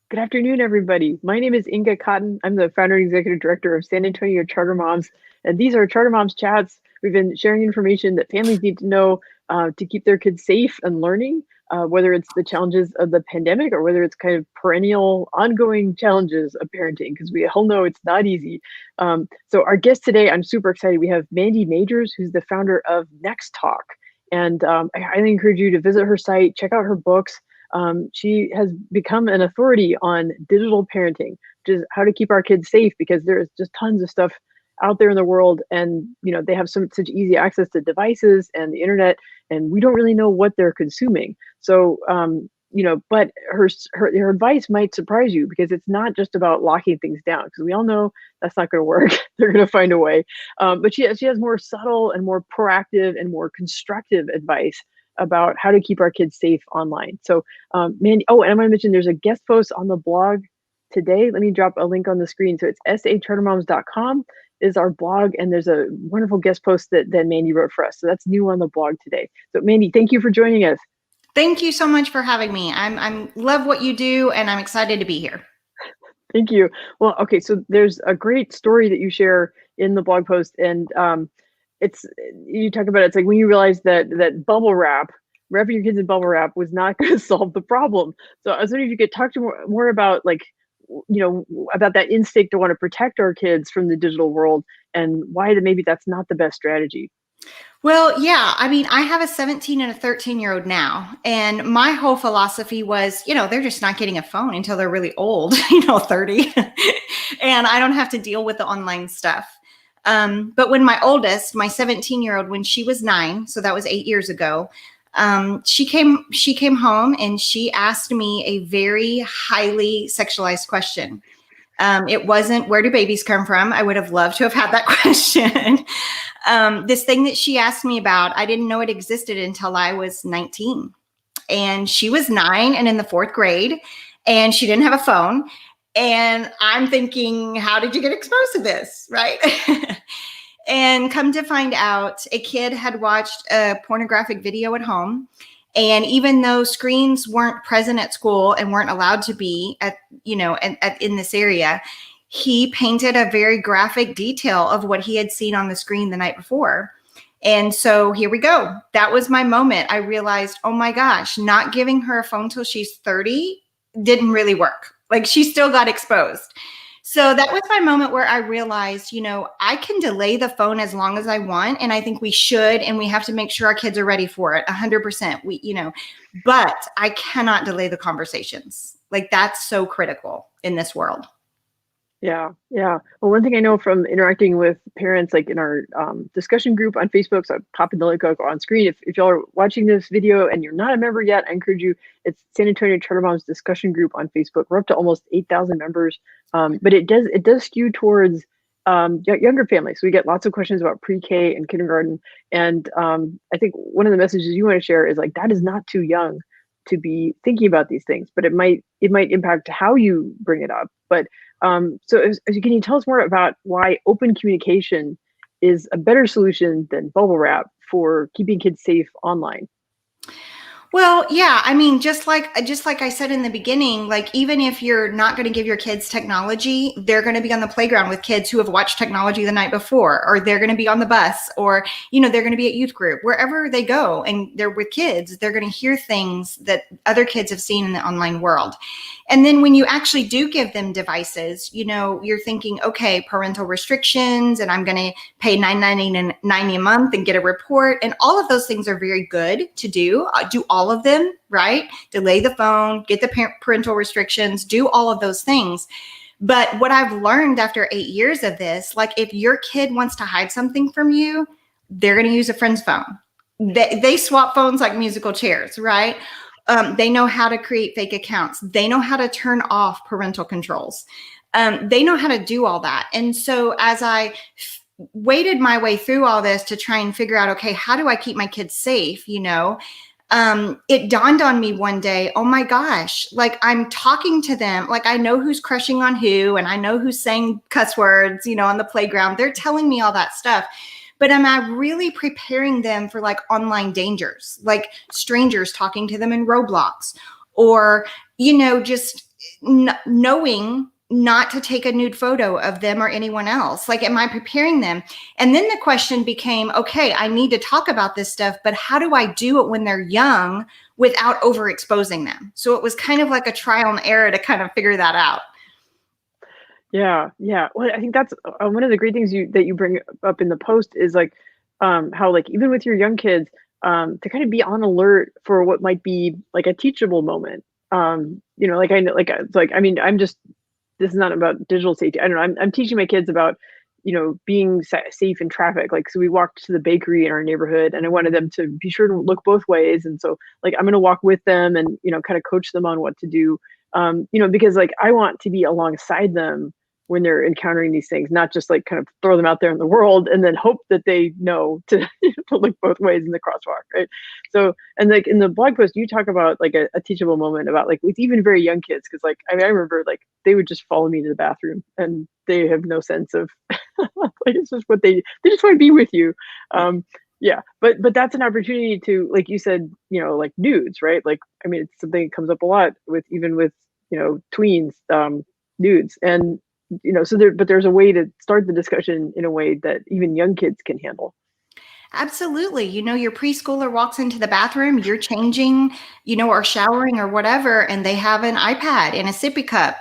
Good afternoon, everybody. My name is Inga Cotton. I'm the founder and executive director of San Antonio Charter Moms, and these are Charter Moms Chats. We've been sharing information that families need to know to keep their kids safe and learning, whether it's the challenges of the pandemic or whether it's kind of perennial, ongoing challenges of parenting, because we all know it's not easy. So our guest today, I'm super excited. We have Mandy Majors, who's the founder of Next Talk. And I highly encourage you to visit her site, check out her books. She has become an authority on digital parenting, which is how to keep our kids safe, because there's just tons of stuff out there in the world, and they have such easy access to devices and the internet, and we don't really know what they're consuming. So but her advice might surprise you, because it's not just about locking things down, because we all know that's not going to work. They're going to find a way, but she has more subtle and more proactive and more constructive advice about how to keep our kids safe online. So Mandy, and I'm going to mention there's a guest post on the blog today. Let me drop a link on the screen. So it's sachartermoms.com is our blog, and there's a wonderful guest post that Mandy wrote for us. So that's new on the blog today. So Mandy, thank you for joining us. Thank you so much for having me. I'm love what you do, and I'm excited to be here. Thank you. Well, okay, so there's a great story that you share in the blog post, and you talk about it's like when you realize that wrapping your kids in bubble wrap was not going to solve the problem. So I was wondering if you could talk to more about about that instinct to want to protect our kids from the digital world, and why maybe that's not the best strategy. Well, yeah, I mean, I have a 17 and a 13-year-old now, and my whole philosophy was, they're just not getting a phone until they're really old, 30, and I don't have to deal with the online stuff. But when my oldest, my 17-year-old, when she was 9, so that was 8 years ago, she came home and she asked me a very highly sexualized question. It wasn't, where do babies come from? I would have loved to have had that question. This thing that she asked me about, I didn't know it existed until I was 19. And she was 9 and in the 4th grade, and she didn't have a phone. And I'm thinking, how did you get exposed to this, right? And come to find out, a kid had watched a pornographic video at home. And even though screens weren't present at school and weren't allowed to be in this area, he painted a very graphic detail of what he had seen on the screen the night before. And so here we go. That was my moment. I realized, oh my gosh, not giving her a phone till she's 30 didn't really work. Like, she still got exposed. So that was my moment where I realized, I can delay the phone as long as I want. And I think we should, and we have to make sure our kids are ready for it 100%. But I cannot delay the conversations. Like, that's so critical in this world. Yeah. Well, one thing I know from interacting with parents, like in our discussion group on Facebook, so I'm popping the link on screen. If y'all are watching this video and you're not a member yet, I encourage you. It's San Antonio Charter Moms discussion group on Facebook. We're up to almost 8,000 members, but it does skew towards younger families. So we get lots of questions about pre-K and kindergarten, and I think one of the messages you want to share is like, that is not too young to be thinking about these things, but it might impact how you bring it up. But so can you tell us more about why open communication is a better solution than bubble wrap for keeping kids safe online? Well, yeah, I mean, just like I said in the beginning, like, even if you're not going to give your kids technology, they're going to be on the playground with kids who have watched technology the night before, or they're going to be on the bus, or, they're going to be at youth group. Wherever they go and they're with kids, they're going to hear things that other kids have seen in the online world. And then when you actually do give them devices, you're thinking, okay, parental restrictions, and I'm going to pay $9.90 a month and get a report. And all of those things are very good to do. Do all of them, right? Delay the phone, get the parental restrictions, do all of those things. But what I've learned after 8 years of this, like, if your kid wants to hide something from you, they're going to use a friend's phone. They swap phones like musical chairs, right? They know how to create fake accounts. They know how to turn off parental controls. They know how to do all that. And so as I waded my way through all this to try and figure out, okay, how do I keep my kids safe? It dawned on me one day, oh my gosh, like, I'm talking to them, like, I know who's crushing on who, and I know who's saying cuss words, on the playground. They're telling me all that stuff. But am I really preparing them for, like, online dangers, like strangers talking to them in Roblox, or, just knowing not to take a nude photo of them or anyone else. Like, am I preparing them? And then the question became, okay, I need to talk about this stuff, but how do I do it when they're young without overexposing them? So it was kind of like a trial and error to kind of figure that out. Yeah, yeah. Well, I think that's one of the great things that you bring up in the post is like how like even with your young kids to kind of be on alert for what might be like a teachable moment. You know, like I know, like it's like I mean, I'm just this is not about digital safety. I don't know. I'm teaching my kids about being safe in traffic. Like so, we walked to the bakery in our neighborhood, and I wanted them to be sure to look both ways. And so like I'm going to walk with them and kind of coach them on what to do. Because like I want to be alongside them when they're encountering these things, not just like kind of throw them out there in the world and then hope that they know to, to look both ways in the crosswalk, right? So, and like in the blog post, you talk about like a teachable moment about like with even very young kids, because like I mean, I remember like they would just follow me to the bathroom and they have no sense of like it's just what they just want to be with you. Yeah, but that's an opportunity to, like you said, like nudes, right? Like I mean, it's something that comes up a lot with even with tweens, nudes, and so but there's a way to start the discussion in a way that even young kids can handle. Absolutely. Your preschooler walks into the bathroom, you're changing, or showering or whatever, and they have an iPad and a sippy cup.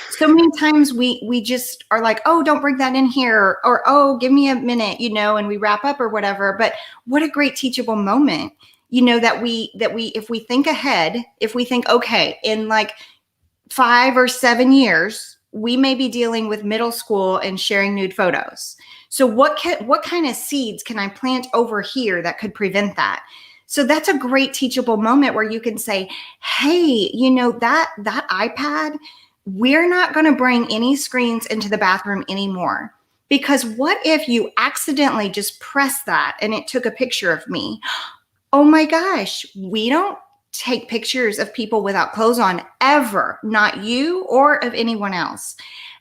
So many times we just are like, oh, don't bring that in here, or oh, give me a minute, and we wrap up or whatever. But what a great teachable moment, that we if we think ahead, if we think, okay, in like 5 or 7 years, we may be dealing with middle school and sharing nude photos. So what kind of seeds can I plant over here that could prevent that? So that's a great teachable moment where you can say, hey, that iPad, we're not going to bring any screens into the bathroom anymore. Because what if you accidentally just pressed that and it took a picture of me? Oh my gosh, we don't take pictures of people without clothes on ever, not you or of anyone else.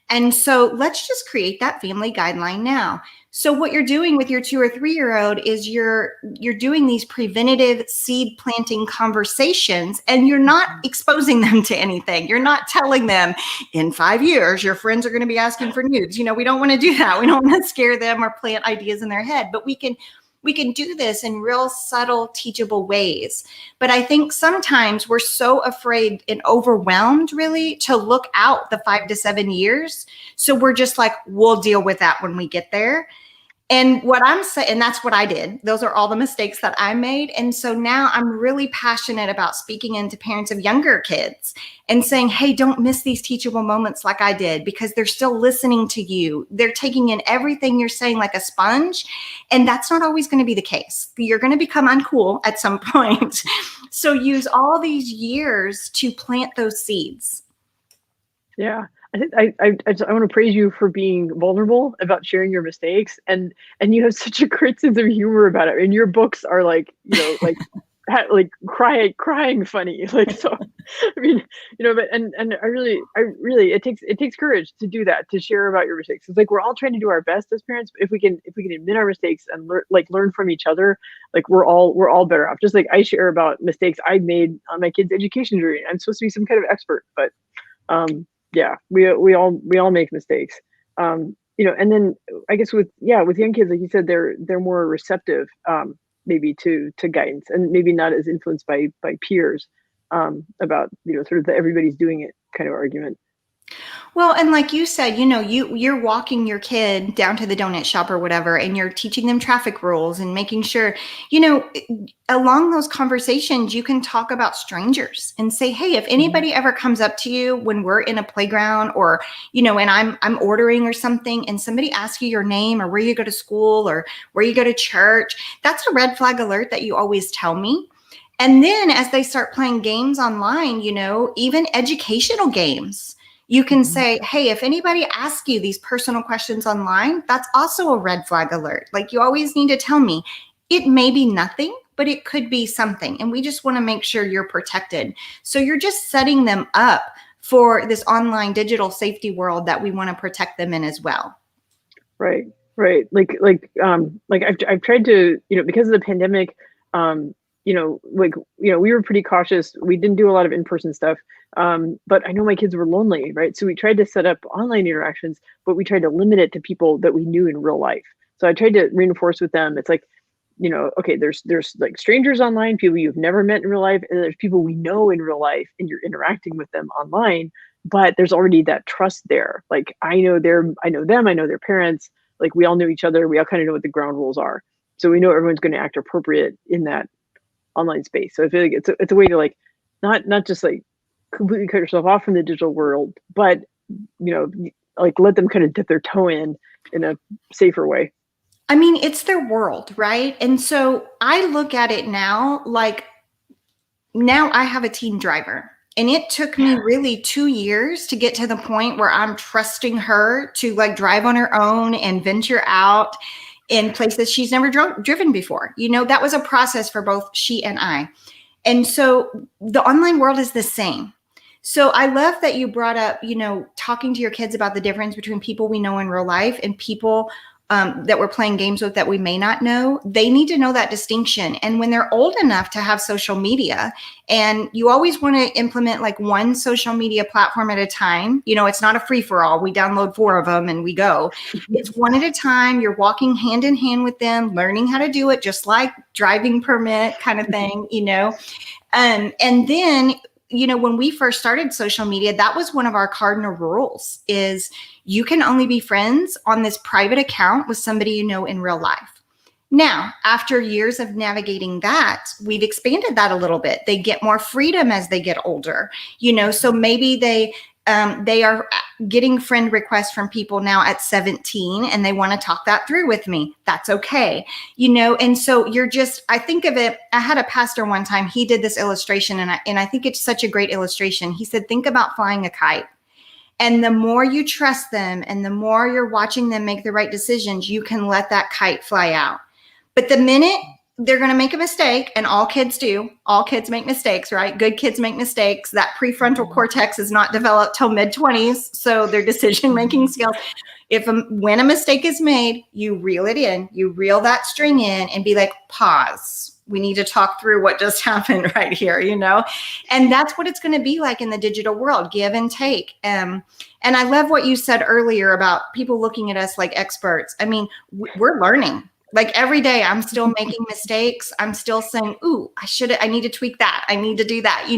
And so let's just create that family guideline now. So what you're doing with your 2 or 3-year-old is you're doing these preventative seed planting conversations, and you're not exposing them to anything. You're not telling them in 5 years your friends are going to be asking for nudes. We don't want to do that. We don't want to scare them or plant ideas in their head, but we can do this in real subtle, teachable ways. But I think sometimes we're so afraid and overwhelmed really to look out the 5 to 7 years. So we're just like, we'll deal with that when we get there. And what I'm saying, and that's what I did. Those are all the mistakes that I made. And so now I'm really passionate about speaking into parents of younger kids and saying, hey, don't miss these teachable moments like I did, because they're still listening to you. They're taking in everything you're saying like a sponge. And that's not always going to be the case. You're going to become uncool at some point. So use all these years to plant those seeds. Yeah. I think I want to praise you for being vulnerable about sharing your mistakes, and you have such a great sense of humor about it. And your books are like like crying funny. Like so, I mean, but and I really it takes courage to do that, to share about your mistakes. It's like we're all trying to do our best as parents. But if we can admit our mistakes and learn from each other, like we're all better off. Just like I share about mistakes I made on my kids' education journey. I'm supposed to be some kind of expert, but yeah, we all make mistakes. And then I guess with young kids, like you said, they're more receptive, maybe to guidance, and maybe not as influenced by peers, about sort of the everybody's doing it kind of argument. Well, and like you said, you're walking your kid down to the donut shop or whatever, and you're teaching them traffic rules and making sure, along those conversations, you can talk about strangers and say, hey, if anybody ever comes up to you when we're in a playground, or, and I'm ordering or something, and somebody asks you your name or where you go to school or where you go to church, that's a red flag alert that you always tell me. And then as they start playing games online, even educational games, you can say, hey, if anybody asks you these personal questions online, that's also a red flag alert. Like, you always need to tell me. It may be nothing, but it could be something. And we just want to make sure you're protected. So you're just setting them up for this online digital safety world that we want to protect them in as well. Right. Like I've tried to, because of the pandemic, we were pretty cautious. We didn't do a lot of in-person stuff. But I know my kids were lonely, right? So we tried to set up online interactions, but we tried to limit it to people that we knew in real life. So I tried to reinforce with them, it's like, okay, there's like strangers online, people you've never met in real life, and there's people we know in real life and you're interacting with them online, but there's already that trust there. Like I know them, I know their parents, like we all know each other, we all kind of know what the ground rules are. So we know everyone's going to act appropriate in that online space. So I feel like it's a way to like not just like completely cut yourself off from the digital world, but like let them kind of dip their toe in a safer way. I mean, it's their world, right? And so I look at it now like now I have a teen driver. And it took me really 2 years to get to the point where I'm trusting her to like drive on her own and venture out in places she's never driven before. That was a process for both she and I. And so the online world is the same. So I love that you brought up, talking to your kids about the difference between people we know in real life and people that we're playing games with that we may not know. They need to know that distinction. And when they're old enough to have social media, and you always want to implement like one social media platform at a time, it's not a free for all. We download 4 of them and we go. It's one at a time. You're walking hand in hand with them, learning how to do it, just like driving permit kind of thing, and then when we first started social media, that was one of our cardinal rules is you can only be friends on this private account with somebody you know in real life. Now, after years of navigating that, we've expanded that a little bit. They get more freedom as they get older, so maybe they are getting friend requests from people now at 17 and they want to talk that through with me. That's okay. And so I think of it, I had a pastor one time, he did this illustration and I think it's such a great illustration. He said, think about flying a kite. And the more you trust them and the more you're watching them make the right decisions, you can let that kite fly out. But the minute they're going to make a mistake, and all kids do. All kids make mistakes, right? Good kids make mistakes. That prefrontal cortex is not developed till mid-20s, so their decision-making skills. When a mistake is made, you reel it in. You reel that string in and be like, pause. We need to talk through what just happened right here, And that's what it's going to be like in the digital world, give and take. And I love what you said earlier about people looking at us like experts. I mean, we're learning. Like every day I'm still making mistakes. I'm still saying, ooh, I need to tweak that. I need to do that,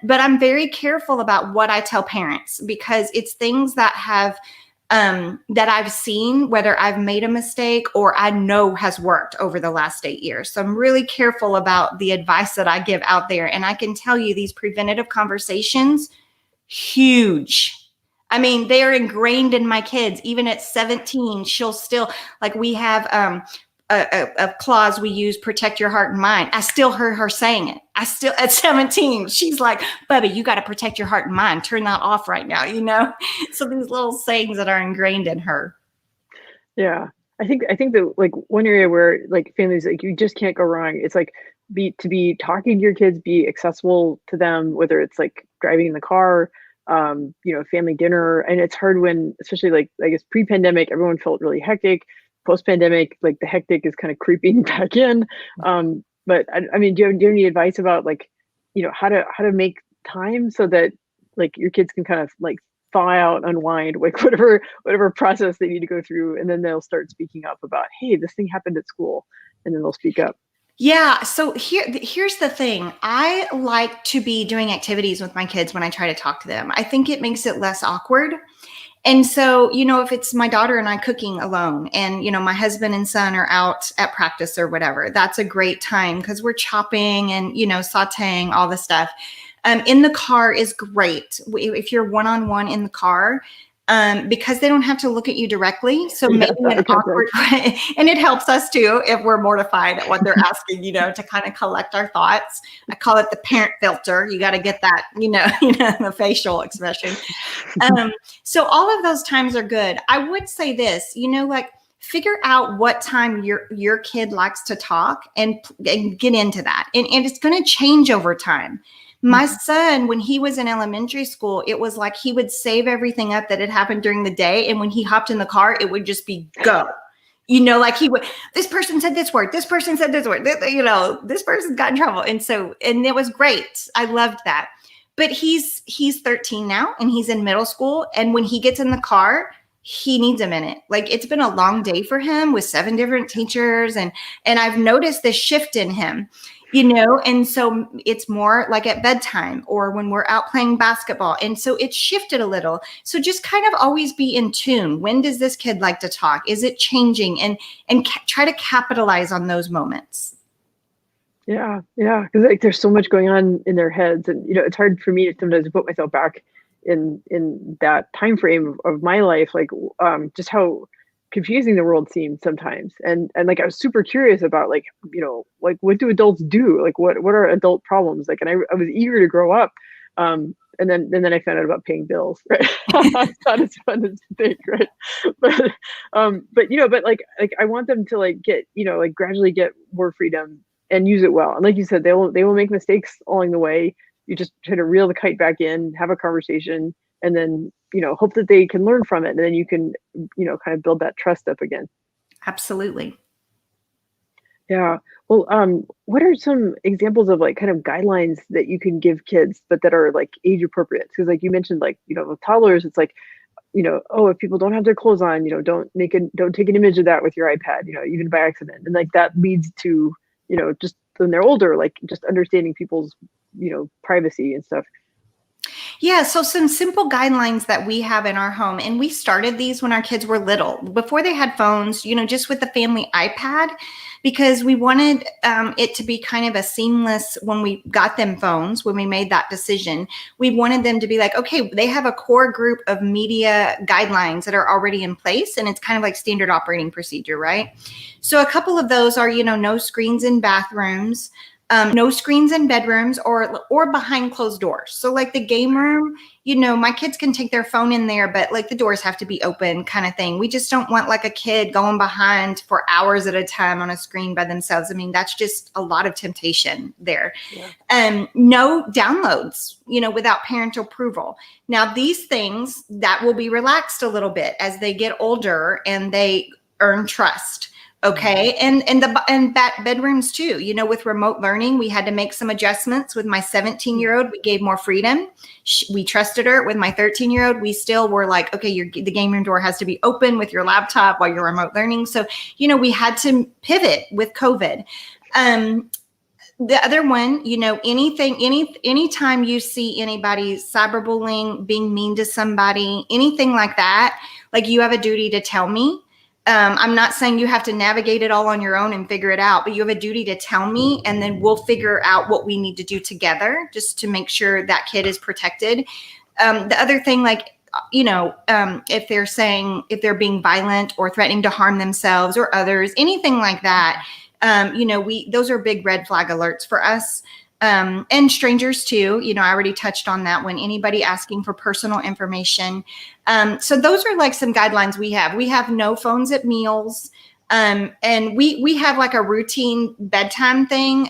but I'm very careful about what I tell parents because it's things that have, that I've seen, whether I've made a mistake or I know has worked over the last 8 years. So I'm really careful about the advice that I give out there. And I can tell you these preventative conversations, huge. I mean, they are ingrained in my kids. Even at 17, she'll still, like we have a clause we use, protect your heart and mind. I still heard her saying it. At 17, she's like, Bubby, you got to protect your heart and mind. Turn that off right now, So these little sayings that are ingrained in her. Yeah. I think that like one area where like families, like you just can't go wrong. It's like to be talking to your kids, be accessible to them, whether it's like driving in the car, family dinner. And it's hard when, especially like, I guess pre-pandemic, everyone felt really hectic. Post-pandemic, like the hectic is kind of creeping back in. But I mean, do you have any advice about like, how to make time so that like your kids can kind of like thaw out, unwind, like whatever process they need to go through, and then they'll start speaking up about, hey, this thing happened at school, and then they'll speak up. Yeah. So here's the thing. I like to be doing activities with my kids when I try to talk to them. I think it makes it less awkward. And so, if it's my daughter and I cooking alone and, my husband and son are out at practice or whatever, that's a great time because we're chopping and, sauteing all the stuff. In the car is great. If you're one-on-one in the car, because they don't have to look at you directly. So maybe an awkward, and it helps us too, if we're mortified at what they're asking, to kind of collect our thoughts. I call it the parent filter. You got to get that, the facial expression. So all of those times are good. I would say this, like figure out what time your kid likes to talk and get into that. And it's going to change over time. My son, when he was in elementary school, it was like he would save everything up that had happened during the day. And when he hopped in the car, it would just be go. You know, like he would, this person said this word, this person said this word, you know, this person got in trouble. And so, and it was great. I loved that. But he's 13 now and he's in middle school. And when he gets in the car, he needs a minute. Like it's been a long day for him with 7 different teachers. And I've noticed this shift in him, you know, and so it's more like at bedtime or when we're out playing basketball. And so it's shifted a little. So just kind of always be in tune. When does this kid like to talk? Is it changing? And try to capitalize on those moments. Yeah, yeah, because like there's so much going on in their heads, and you know, it's hard for me to sometimes put myself back in that time frame of my life, like just how confusing the world seemed sometimes, and like I was super curious about like you know like what do adults do, like what are adult problems like, and I was eager to grow up, and then I found out about paying bills, right? It's not as fun as you think, right? But you know, but like I want them to like get you know like gradually get more freedom and use it well. And like you said, they will make mistakes along the way. You just try to reel the kite back in, have a conversation, and then you know hope that they can learn from it, and then you can you know kind of build that trust up again. Absolutely. Yeah. Well, what are some examples of like kind of guidelines that you can give kids, but that are like age appropriate? Because like you mentioned, like you know with toddlers, it's like you know, oh, if people don't have their clothes on, you know, don't take an image of that with your iPad, you know, even by accident. And like that leads to, you know, just when they're older, like just understanding people's, you know, privacy and stuff. Yeah, so some simple guidelines that we have in our home, and we started these when our kids were little, before they had phones, you know, just with the family iPad, because we wanted it to be kind of a seamless when we got them phones, when we made that decision. We wanted them to be like, okay, they have a core group of media guidelines that are already in place, and it's kind of like standard operating procedure, right? So a couple of those are, you know, no screens in bathrooms, no screens in bedrooms or behind closed doors. So like the game room, you know, my kids can take their phone in there, but like the doors have to be open kind of thing. We just don't want like a kid going behind for hours at a time on a screen by themselves. I mean, that's just a lot of temptation there. Yeah. No downloads, you know, without parental approval. Now these things that will be relaxed a little bit as they get older and they earn trust. Okay. And bedrooms too, you know, with remote learning, we had to make some adjustments. With my 17-year-old, we gave more freedom. We trusted her. With my 13-year-old, we still were like, okay, the game room door has to be open with your laptop while you're remote learning. So, you know, we had to pivot with COVID. The other one, you know, anytime you see anybody cyberbullying, being mean to somebody, anything like that, like you have a duty to tell me. I'm not saying you have to navigate it all on your own and figure it out, but you have a duty to tell me, and then we'll figure out what we need to do together just to make sure that kid is protected. The other thing, like, you know, if they're being violent or threatening to harm themselves or others, anything like that, you know, those are big red flag alerts for us. And strangers too, you know, I already touched on that one. Anybody asking for personal information. So those are like some guidelines we have. We have no phones at meals. And we have like a routine bedtime thing.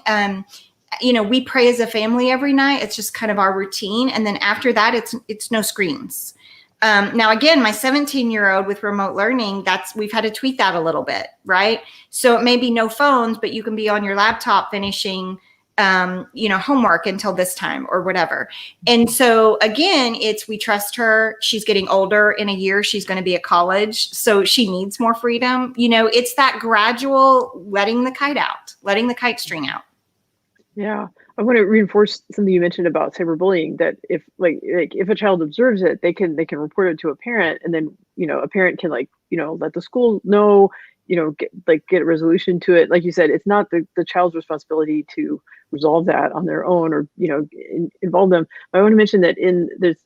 You know, we pray as a family every night. It's just kind of our routine. And then after that, it's no screens. Now, again, my 17-year-old with remote learning, we've had to tweak that a little bit, right? So it may be no phones, but you can be on your laptop finishing you know, homework until this time or whatever. And so again, we trust her. She's getting older. In a year, she's going to be at college. So she needs more freedom. You know, it's that gradual letting the kite string out. Yeah. I want to reinforce something you mentioned about cyberbullying, that if if a child observes it, they can report it to a parent, and then, you know, a parent can like, you know, let the school know, you know, get a resolution to it. Like you said, it's not the child's responsibility to resolve that on their own, or, you know, involve them. But I want to mention that in the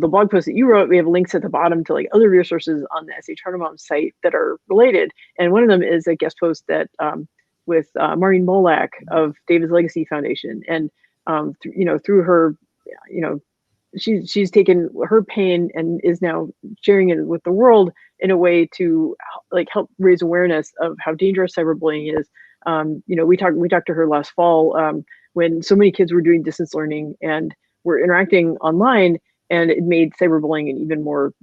blog post that you wrote, we have links at the bottom to like other resources on the SA Charter Moms site that are related. And one of them is a guest post that with Maureen Molak of David's Legacy Foundation. And you know, through her, you know, she's taken her pain and is now sharing it with the world in a way to like help raise awareness of how dangerous cyberbullying is. You know, we talked to her last fall when so many kids were doing distance learning and were interacting online, and it made cyberbullying an even more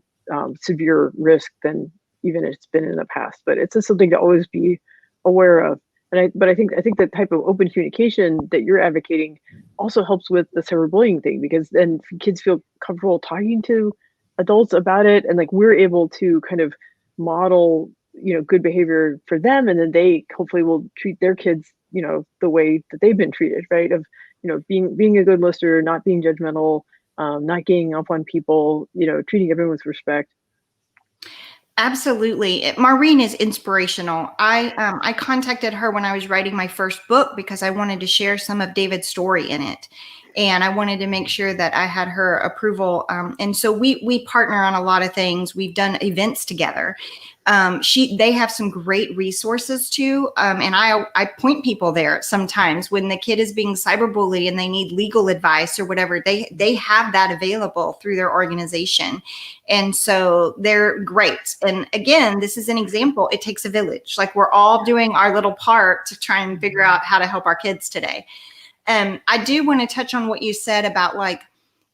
severe risk than even it's been in the past. But it's just something to always be aware of. But I think that type of open communication that you're advocating also helps with the cyberbullying thing, because then kids feel comfortable talking to adults about it, and like we're able to kind of model good behavior for them, and then they hopefully will treat their kids the way that they've been treated, right? Of being a good listener, not being judgmental, not ganging up on people, treating everyone with respect. Absolutely. Maureen is inspirational. I contacted her when I was writing my first book because I wanted to share some of David's story in it. And I wanted to make sure that I had her approval. And so we partner on a lot of things. We've done events together. They have some great resources too. And I point people there sometimes when the kid is being cyberbullied and they need legal advice or whatever, they have that available through their organization. And so they're great. And again, this is an example. It takes a village. Like we're all doing our little part to try and figure out how to help our kids today. I do want to touch on what you said about like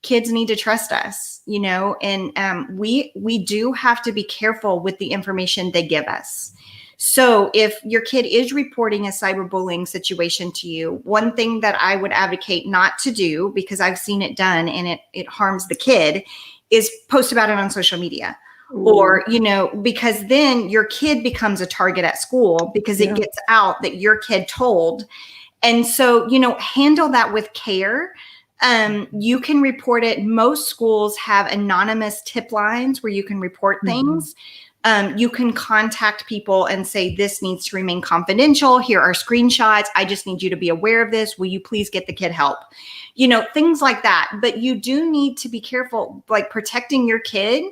kids need to trust us, and we do have to be careful with the information they give us. So if your kid is reporting a cyberbullying situation to you, one thing that I would advocate not to do, because I've seen it done and it harms the kid, is post about it on social media. Ooh. Or, because then your kid becomes a target at school because it gets out that your kid told. And so, handle that with care. You can report it. Most schools have anonymous tip lines where you can report things. You can contact people and say, this needs to remain confidential. Here are screenshots. I just need you to be aware of this. Will you please get the kid help? Things like that. But you do need to be careful, like protecting your kid.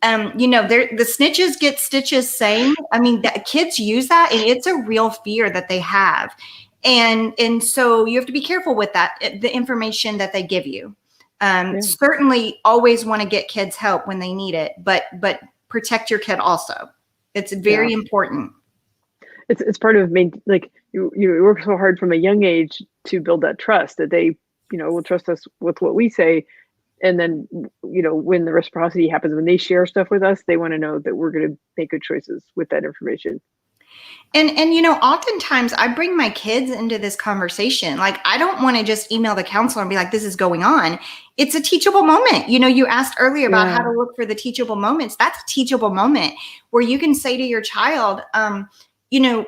The snitches get stitches saying, kids use that, and it's a real fear that they have. And so you have to be careful with that, the information that they give you. Certainly always want to get kids help when they need it, but protect your kid also. It's very important. It's part of you work so hard from a young age to build that trust that they, will trust us with what we say. And then, when the reciprocity happens, when they share stuff with us, they want to know that we're going to make good choices with that information. And oftentimes I bring my kids into this conversation. Like, I don't want to just email the counselor and be like, this is going on. It's a teachable moment. You asked earlier about how to look for the teachable moments. That's a teachable moment where you can say to your child,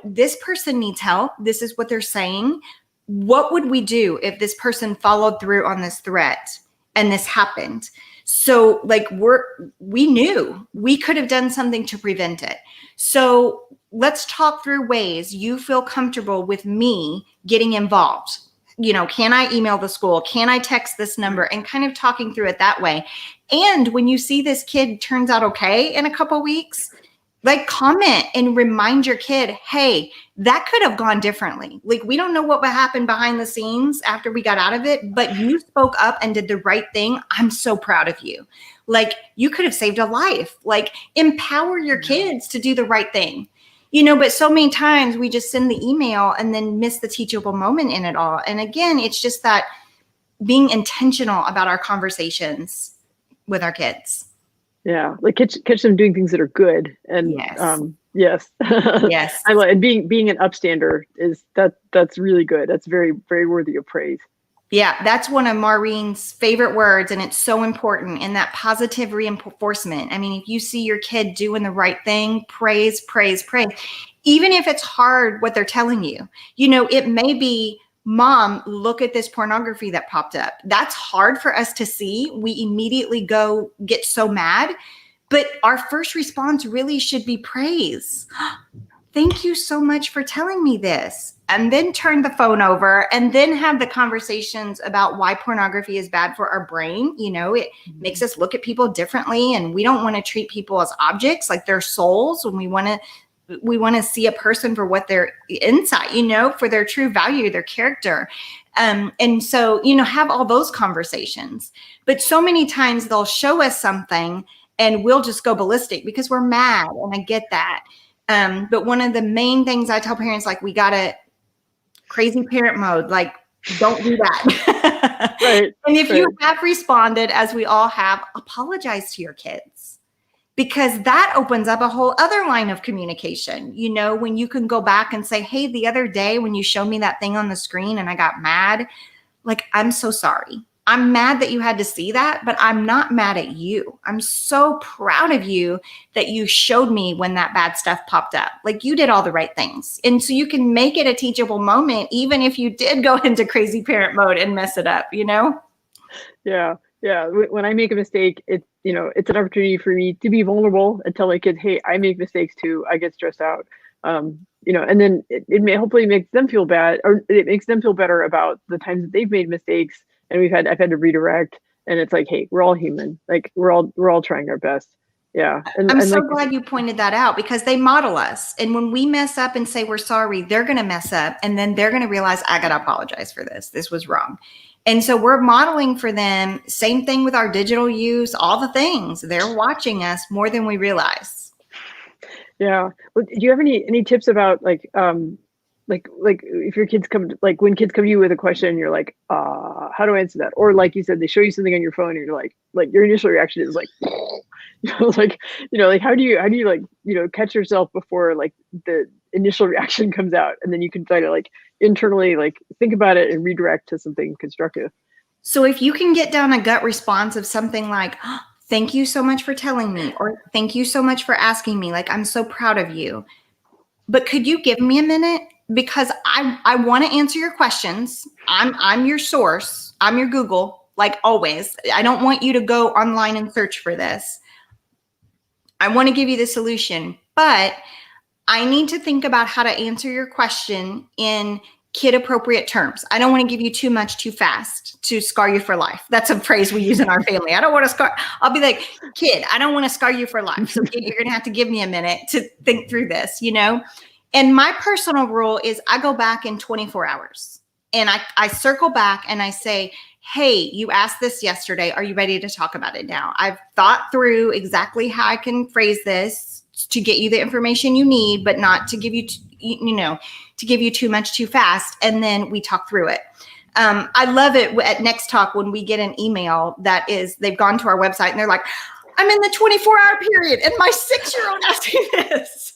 this person needs help. This is what they're saying. What would we do if this person followed through on this threat and this happened? So like we knew we could have done something to prevent it. So let's talk through ways you feel comfortable with me getting involved. Can I email the school? Can I text this number? And kind of talking through it that way. And when you see this kid turns out okay in a couple weeks, like comment and remind your kid, hey, that could have gone differently. Like, we don't know what happened behind the scenes after we got out of it, but you spoke up and did the right thing. I'm so proud of you. Like, you could have saved a life. Like, empower your kids to do the right thing. But so many times we just send the email and then miss the teachable moment in it all. And again, it's just that being intentional about our conversations with our kids. Yeah, like catch them doing things that are good, and yes. I like, and being an upstander that's really good. That's very, very worthy of praise. Yeah, that's one of Maureen's favorite words, and it's so important. And that positive reinforcement. If you see your kid doing the right thing, praise, praise, praise. Even if it's hard what they're telling you, it may be, Mom, look at this pornography that popped up. That's hard for us to see. We immediately get so mad, but our first response really should be praise. Thank you so much for telling me this. And then turn the phone over and then have the conversations about why pornography is bad for our brain. It makes us look at people differently, and we don't want to treat people as objects, like they're souls, when we want to see a person for what they're inside, for their true value, their character. And so, have all those conversations. But so many times they'll show us something and we'll just go ballistic because we're mad. And I get that. But one of the main things I tell parents, like, we got to crazy parent mode, like, don't do that. Right. And if you have responded, as we all have, apologize to your kids. because that opens up a whole other line of communication. You know, when you can go back and say, hey, the other day when you showed me that thing on the screen and I got mad, like, I'm so sorry. I'm mad that you had to see that, but I'm not mad at you. I'm so proud of you that you showed me when that bad stuff popped up. Like, you did all the right things. And so you can make it a teachable moment, even if you did go into crazy parent mode and mess it up, you know? Yeah. Yeah. When I make a mistake, it's, you know, it's an opportunity for me to be vulnerable and tell my kids, hey, I make mistakes too. I get stressed out. You know, and then it may hopefully makes them feel bad, or it makes them feel better about the times that they've made mistakes and I've had to redirect, and it's like, hey, we're all human. Like, we're all trying our best. Yeah. I'm And so like, glad you pointed that out, because they model us. And when we mess up and say we're sorry, they're going to mess up. And then they're going to realize, I got to apologize for this. This was wrong. And so we're modeling for them. Same thing with our digital use, all the things. They're watching us more than we realize. yeah. Do you have any tips about like if your kids come, like when kids come to you with a question, you're like, how do I answer that? Or like you said, they show you something on your phone and you're like your initial reaction is like, you know, like, you know, like how do you like, you know, catch yourself before like the initial reaction comes out, and then you can try to like internally like think about it and redirect to something constructive. So if you can get down a gut response of something like, oh, thank you so much for telling me, or thank you so much for asking me, like, I'm so proud of you, but could you give me a minute? Because I want to answer your questions. I'm your source. I'm your Google, like always. I don't want you to go online and search for this. I want to give you the solution, but I need to think about how to answer your question in kid appropriate terms. I don't want to give you too much too fast to scar you for life. That's a phrase we use in our family. I don't want to scar. I'll be like, kid, I don't want to scar you for life. So you're going to have to give me a minute to think through this, you know? And my personal rule is I go back in 24 hours and I circle back and I say, hey, you asked this yesterday. Are you ready to talk about it now? I've thought through exactly how I can phrase this to get you the information you need, but not to give you, to give you too much too fast. And then we talk through it. I love it at Next Talk when we get an email that is, they've gone to our website and they're like, I'm in the 24-hour period and my 6-year-old asked me this.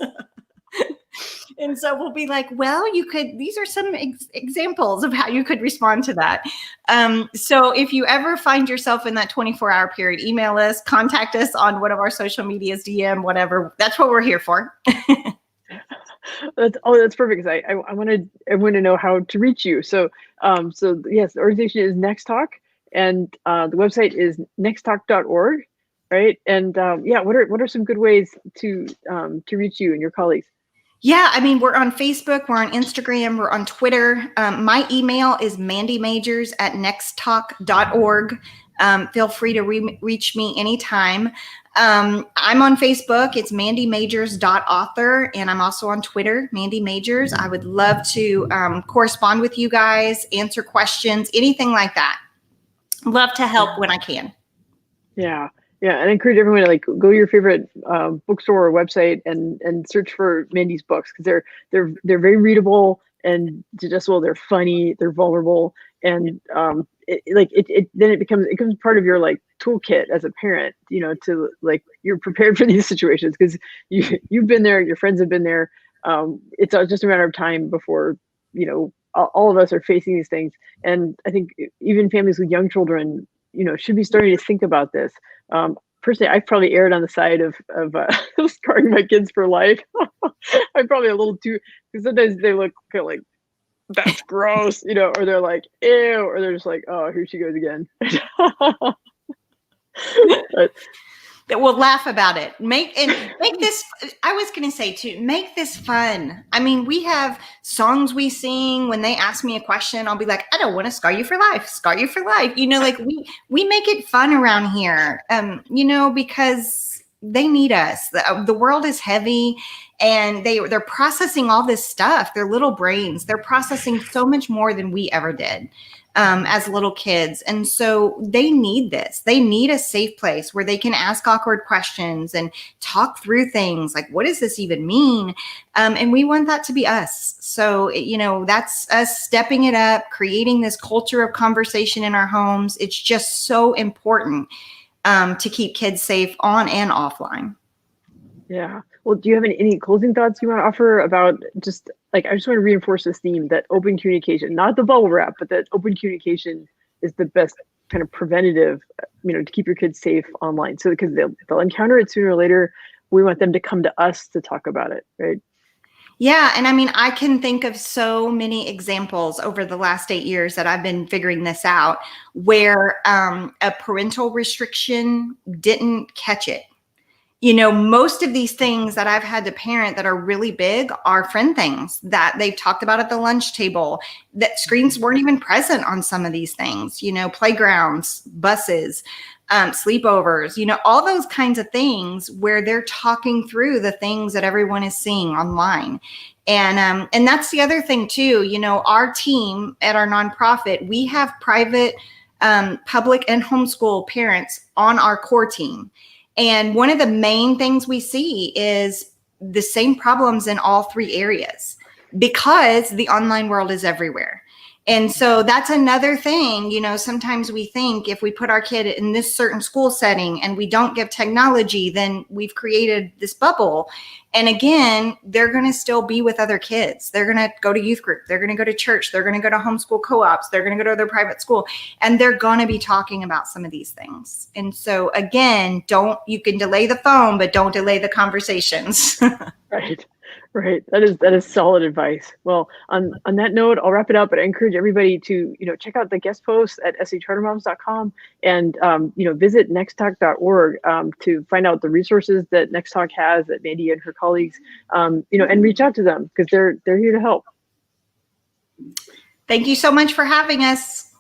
And so we'll be like, well, these are some examples of how you could respond to that. So if you ever find yourself in that 24-hour period, email us, contact us on one of our social medias, DM, whatever. That's what we're here for. That's perfect. Because I want to know how to reach you. So yes, the organization is Next Talk, and the website is nexttalk.org, right? And what are some good ways to reach you and your colleagues? Yeah, I mean, we're on Facebook, we're on Instagram, we're on Twitter. My email is mandymajors@nexttalk.org. Feel free to reach me anytime. I'm on Facebook. It's mandymajors.author. And I'm also on Twitter, Mandy Majors. I would love to correspond with you guys, answer questions, anything like that. Love to help when I can. Yeah. Yeah, and I encourage everyone to like go to your favorite bookstore or website and search for Mandy's books, because they're very readable and digestible. They're funny. They're vulnerable, and it becomes part of your like toolkit as a parent. You know, to like, you're prepared for these situations because you've been there. Your friends have been there. It's just a matter of time before, you know, all of us are facing these things. And I think even families with young children, you know, should be starting to think about this. Personally, I've probably erred on the side of scarring my kids for life. I'm probably a little too, because sometimes they look kind of like, that's gross, you know, or they're like, ew, or they're just like, oh, here she goes again. But, we'll laugh about it. Make this, I was going to say too, make this fun. I mean, we have songs we sing. When they ask me a question, I'll be like, I don't want to scar you for life, You know, like we make it fun around here, you know, because they need us. The world is heavy and they're processing all this stuff. Their little brains, they're processing so much more than we ever did. As little kids. And so they need this. They need a safe place where they can ask awkward questions and talk through things like, what does this even mean? And we want that to be us. So, you know, that's us stepping it up, creating this culture of conversation in our homes. It's just so important to keep kids safe on and offline. Yeah. Well, do you have any closing thoughts you want to offer about just like, I just want to reinforce this theme that open communication, not the bubble wrap, but that open communication is the best kind of preventative, to keep your kids safe online. So because they'll encounter it sooner or later, we want them to come to us to talk about it, right? Yeah. And I mean, I can think of so many examples over the last 8 years that I've been figuring this out where a parental restriction didn't catch it. Most of these things that I've had to parent that are really big are friend things that they've talked about at the lunch table, that screens weren't even present on some of these things, playgrounds, buses, sleepovers, all those kinds of things where they're talking through the things that everyone is seeing online. And that's the other thing too, our team at our nonprofit, we have private, public and homeschool parents on our core team. And one of the main things we see is the same problems in all three areas because the online world is everywhere. And so that's another thing, sometimes we think if we put our kid in this certain school setting and we don't give technology, then we've created this bubble. And again, they're going to still be with other kids. They're going to go to youth group. They're going to go to church. They're going to go to homeschool co-ops. They're going to go to their private school. And they're going to be talking about some of these things. And so again, you can delay the phone, but don't delay the conversations. Right. Right. That is solid advice. Well, on that note, I'll wrap it up, but I encourage everybody to, check out the guest posts at sachartermoms.com and, visit nexttalk.org to find out the resources that Next Talk has, that Mandy and her colleagues, and reach out to them because they're here to help. Thank you so much for having us.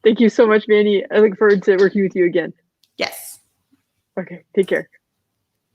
Thank you so much, Mandy. I look forward to working with you again. Yes. Okay. Take care.